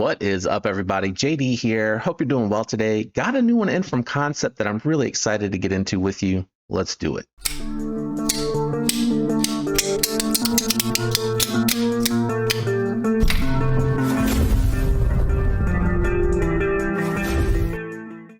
What is up, everybody? JD here. Hope you're doing well today. Got a new one in from Kansept that I'm really excited to get into with you. Let's do it.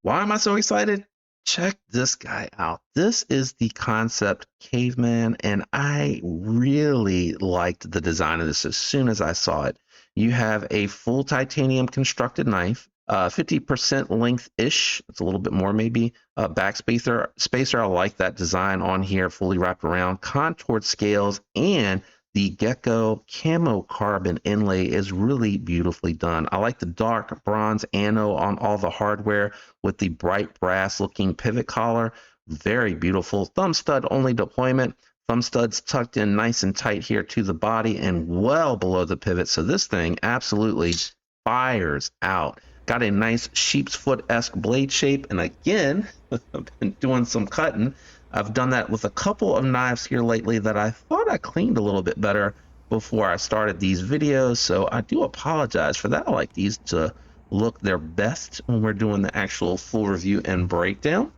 Why am I so excited? Check this guy out. This is the Kansept Caveman, and I really liked the design of this as soon as I saw it. You have a full titanium constructed knife, 50% length-ish. It's a little bit more maybe. Back spacer. I like that design on here, fully wrapped around. Contoured scales and the gecko camo carbon inlay is really beautifully done. I like the dark bronze anno on all the hardware with the bright brass looking pivot collar. Very beautiful. Thumb stud only deployment. Thumb studs tucked in nice and tight here to the body and well below the pivot. So this thing absolutely fires out. Got a nice sheep's foot-esque blade shape. And again, I've been doing some cutting. I've done that with a couple of knives here lately that I thought I cleaned a little bit better before I started these videos. So I do apologize for that. I like these to look their best when we're doing the actual full review and breakdown.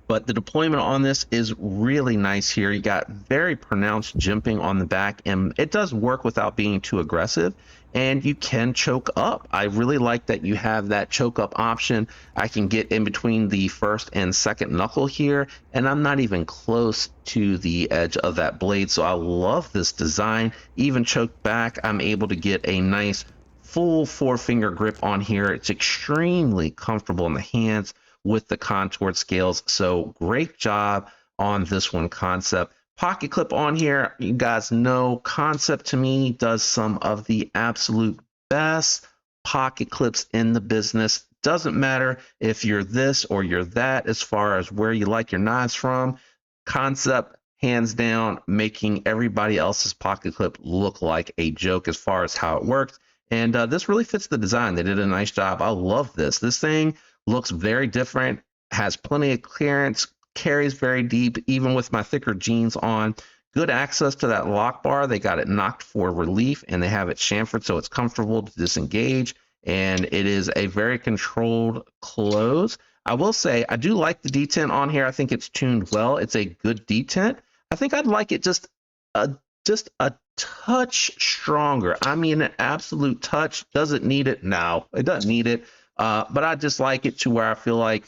But the deployment on this is really nice here. You got very pronounced jimping on the back, and it does work without being too aggressive, and you can choke up. I really like that you have that choke up option. I can get in between the first and second knuckle here, and I'm not even close to the edge of that blade. So I love this design. Even choked back, I'm able to get a nice full four-finger grip on here. It's extremely comfortable in the hands with the contoured scales. So great job on this one, Kansept. Pocket clip on here. You guys know Kansept to me does some of the absolute best pocket clips in the business. Doesn't matter if you're this or you're that as far as where you like your knives from. Kansept, hands down, making everybody else's pocket clip look like a joke as far as how it works. And this really fits the design. They did a nice job. I love this. This thing looks very different, has plenty of clearance, carries very deep, even with my thicker jeans on. Good access to that lock bar. They got it knocked for relief, and they have it chamfered so it's comfortable to disengage. And it is a very controlled close. I will say, I do like the detent on here. I think it's tuned well. It's a good detent. I think I'd like it just a touch stronger. I mean, an absolute touch. Does it need it? No, it doesn't need it. But I just like it to where I feel like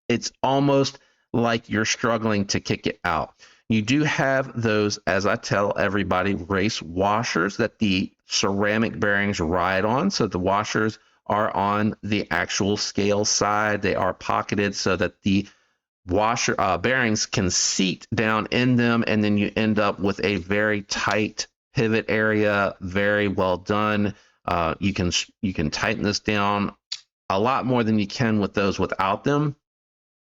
it's almost like you're struggling to kick it out. You do have those, as I tell everybody, race washers that the ceramic bearings ride on. So the washers are on the actual scale side. They are pocketed so that the washer bearings can seat down in them, and then you end up with a very tight pivot area. Very well done. You can tighten this down a lot more than you can with those without them,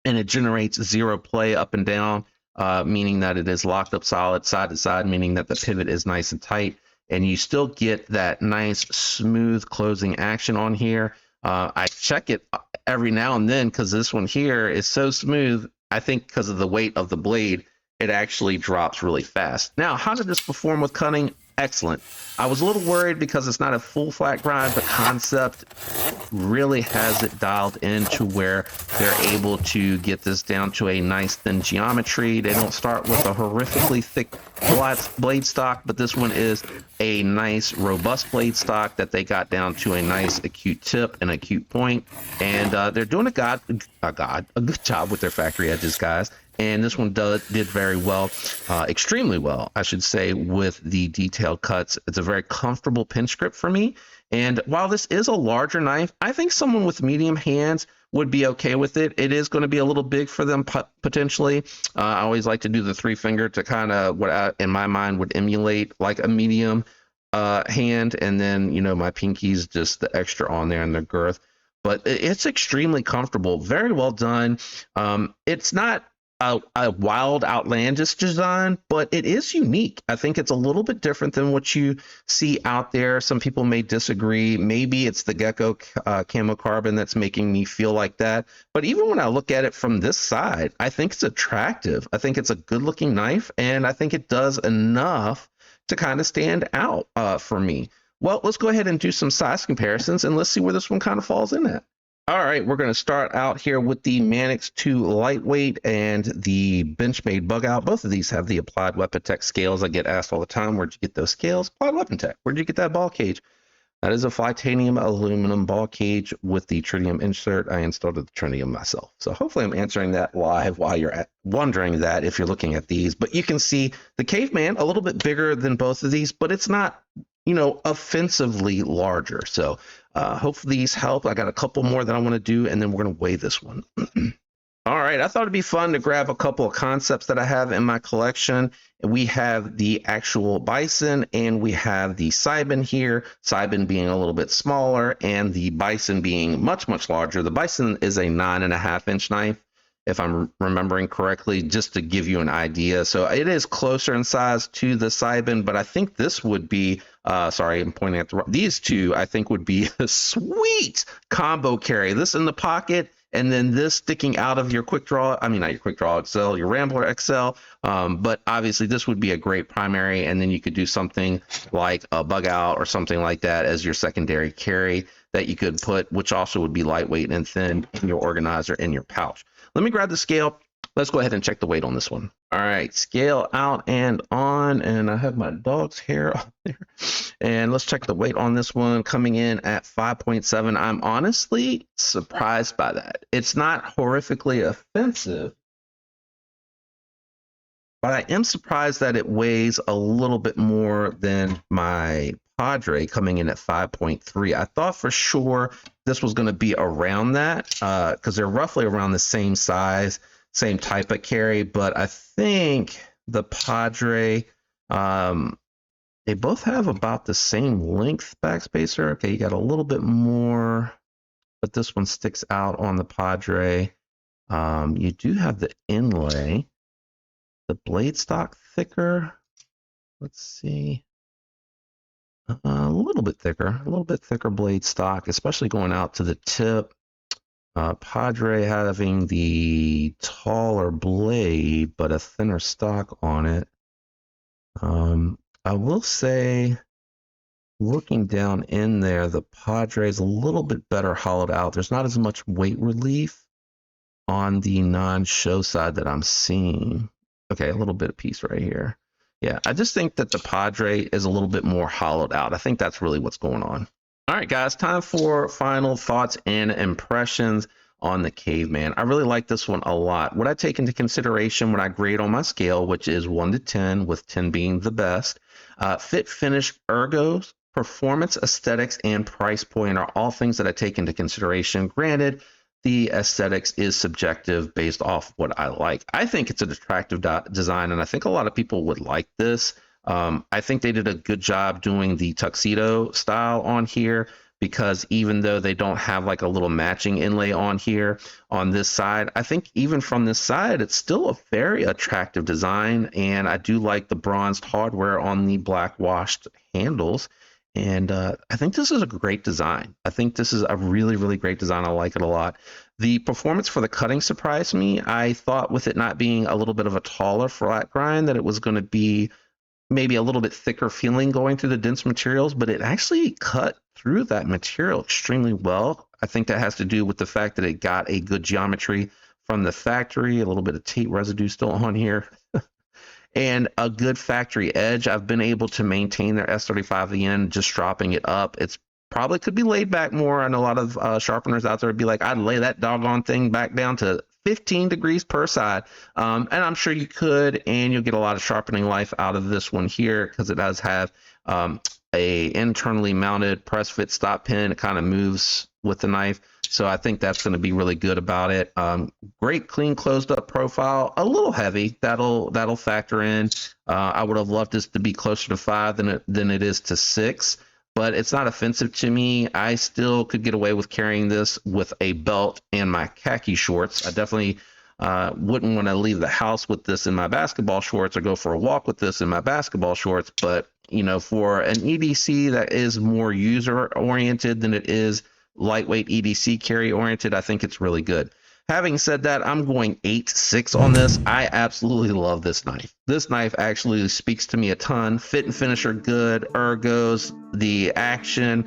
and it generates zero play up and down, meaning that it is locked up solid side to side, meaning that the pivot is nice and tight, and you still get that nice smooth closing action on here. I check it every now and then because this one here is so smooth. I think because of the weight of the blade, it actually drops really fast. Now, how did this perform with cutting? Excellent. I was a little worried because it's not a full flat grind, but Kansept really has it dialed in to where they're able to get this down to a nice thin geometry. They don't start with a horrifically thick blade stock, but this one is a nice robust blade stock that they got down to a nice acute tip and acute point. And they're doing a good job with their factory edges, guys. And this one did very well, extremely well, I should say, with the detailed cuts. It's a very comfortable pinch grip for me. And while this is a larger knife, I think someone with medium hands would be okay with it. It is going to be a little big for them potentially. I always like to do the three finger to kind of what in my mind would emulate like a medium hand. And then, you know, my pinky's just the extra on there in the girth. But it's extremely comfortable. Very well done. It's not a wild, outlandish design, but it is unique. I think it's a little bit different than what you see out there. Some people may disagree. Maybe it's the gecko camo carbon that's making me feel like that. But even when I look at it from this side, I think it's attractive. I think it's a good looking knife, and I think it does enough to kind of stand out for me. Well, let's go ahead and do some size comparisons, and let's see where this one kind of falls in at. All right, we're going to start out here with the Mannix 2 Lightweight and the Benchmade Bug Out. Both of these have the Applied Weapon Tech scales. I get asked all the time, where'd you get those scales? Applied Weapon Tech. Where'd you get that ball cage? That is a Flytanium aluminum ball cage with the tritium insert. I installed the tritium myself. So hopefully I'm answering that live while you're wondering that if you're looking at these. But you can see the Caveman a little bit bigger than both of these, but it's not, offensively larger. So hopefully these help. I got a couple more that I want to do, and then we're going to weigh this one. All right, I thought it'd be fun to grab a couple of concepts that I have in my collection. We have the actual bison and we have the Cybin here, Cybin being a little bit smaller and the bison being much, much larger. The bison is a 9.5-inch knife, if I'm remembering correctly, just to give you an idea. So it is closer in size to the Cybin, but I think this would be, sorry, I'm pointing at these two, I think would be a sweet combo carry. This in the pocket, and then this sticking out of your quick draw, I mean, not your quick draw XL, your Rambler XL, but obviously this would be a great primary, and then you could do something like a Bug Out or something like that as your secondary carry that you could put, which also would be lightweight and thin in your organizer in your pouch. Let me grab the scale. Let's go ahead and check the weight on this one. All right, scale out and on, and I have my dog's hair up there. And let's check the weight on this one, coming in at 5.7. I'm honestly surprised by that. It's not horrifically offensive, but I am surprised that it weighs a little bit more than my Padre, coming in at 5.3. I thought for sure this was going to be around that because they're roughly around the same size, same type of carry, but I think the Padre, they both have about the same length backspacer. Okay, you got a little bit more, but this one sticks out on the Padre. You do have the inlay, the blade stock thicker. Let's see. A little bit thicker blade stock, especially going out to the tip. Padre having the taller blade, but a thinner stock on it. I will say, looking down in there, the Padre is a little bit better hollowed out. There's not as much weight relief on the non-show side that I'm seeing. Okay, a little bit of piece right here. Yeah, I just think that the Padre is a little bit more hollowed out. I think that's really what's going on. All right, guys, time for final thoughts and impressions on the Caveman. I really like this one a lot. What I take into consideration when I grade on my scale, which is 1 to 10, with 10 being the best, fit, finish, ergos, performance, aesthetics, and price point are all things that I take into consideration. Granted, the aesthetics is subjective based off what I like. I think it's an attractive design, and I think a lot of people would like this. I think they did a good job doing the tuxedo style on here, because even though they don't have like a little matching inlay on here on this side, I think even from this side, it's still a very attractive design. And I do like the bronzed hardware on the black washed handles. And I think this is a great design. I think this is a really, really great design. I like it a lot. The performance for the cutting surprised me. I thought with it not being a little bit of a taller flat grind that it was going to be maybe a little bit thicker feeling going through the dense materials, but it actually cut through that material extremely well. I think that has to do with the fact that it got a good geometry from the factory, a little bit of tape residue still on here, and a good factory edge. I've been able to maintain their S35EN, just dropping it up. It's probably could be laid back more. I know a lot of sharpeners out there would be like, I'd lay that doggone thing back down to 15 degrees per side. And I'm sure you could, and you'll get a lot of sharpening life out of this one here, because it does have a internally mounted press fit stop pin. It kind of moves with the knife. So I think that's going to be really good about it. Great clean closed up profile, a little heavy. That'll factor in. I would have loved this to be closer to 5 than it is to 6. But it's not offensive to me. I still could get away with carrying this with a belt and my khaki shorts. I definitely wouldn't want to leave the house with this in my basketball shorts or go for a walk with this in my basketball shorts. But, for an EDC that is more user oriented than it is lightweight EDC carry oriented, I think it's really good. Having said that, I'm going 8-6 on this. I absolutely love this knife. This knife actually speaks to me a ton. Fit and finish are good. Ergos, the action,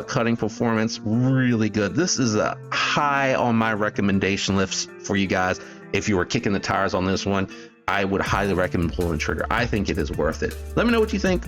cutting performance, really good. This is a high on my recommendation list for you guys. If you were kicking the tires on this one, I would highly recommend pulling the trigger. I think it is worth it. Let me know what you think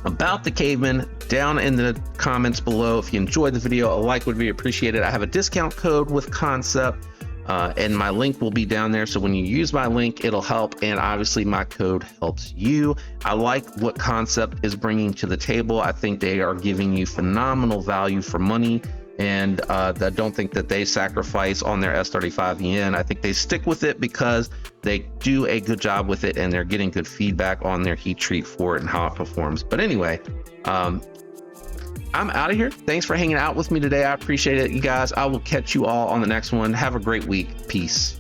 about the Caveman down in the comments below. If you enjoyed the video, a like would be appreciated. I have a discount code with Kansept, and my link will be down there. So when you use my link, it'll help. And obviously my code helps you. I like what Kansept is bringing to the table. I think they are giving you phenomenal value for money. And I don't think that they sacrifice on their S35EN. I think they stick with it because they do a good job with it and they're getting good feedback on their heat treat for it and how it performs. But anyway, I'm out of here. Thanks for hanging out with me today. I appreciate it, you guys. I will catch you all on the next one. Have a great week. Peace.